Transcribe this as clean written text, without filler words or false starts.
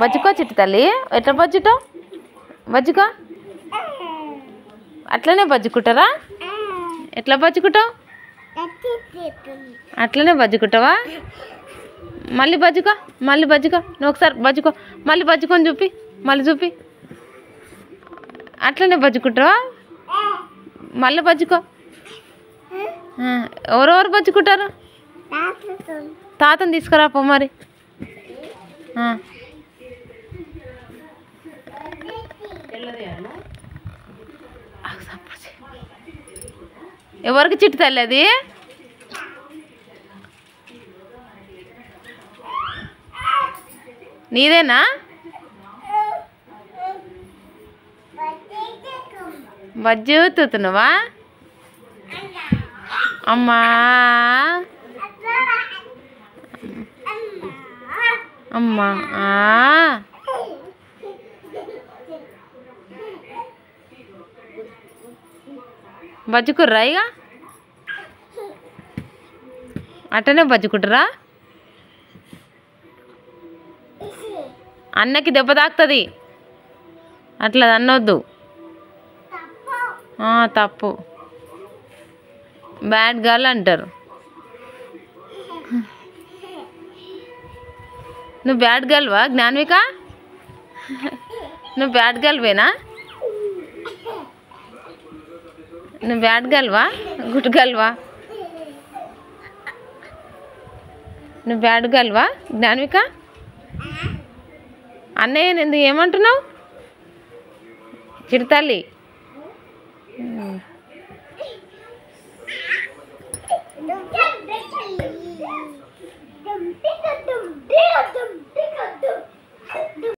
బజ్జుకో చిట్టి తల్లి. ఎట్లా బజ్జుటావు? బజ్జుకో. అట్లనే బజ్జుకుంటారా? ఎట్లా బజ్జుకుంటావు? అట్లనే బజ్జుకుంటావా? మళ్ళీ బజ్జుకో. మళ్ళీ బజ్జుకో. నువ్వు ఒకసారి బజ్జుకో. మళ్ళీ బజ్జుకొని చూపి. మళ్ళీ చూపి. అట్లనే బజ్జుకుంటావా? మళ్ళీ బజ్జుకో. ఎవరెవరు బజ్జుకుంటారు? తాతని తీసుకురా పో మరి. ఎవరికి చిట్టి తల్లి అది? నీదేనా? బజ్జు తూతున్నావా? అమ్మా అమ్మా బజ్జుకుర్రా ఇక? అట్టనే బజ్జుకుంటారా? అన్నకి దెబ్బ తాకుతుంది, అట్లా అనొద్దు. తప్పు. బ్యాడ్ గర్ల్ అంటారు. నువ్వు బ్యాడ్ గర్ల్వా జ్ఞాన్విక? నువ్వు బ్యాడ్ గర్ల్వేనా? నువ్వు బ్యాడ్ గర్ల్వా గుడ్ గర్ల్వా? నువ్వు బ్యాడ్ గర్ల్వా జ్ఞాన్విక? అన్నయ్య ఎందుకు ఏమంటున్నావు? చిరుతల్లి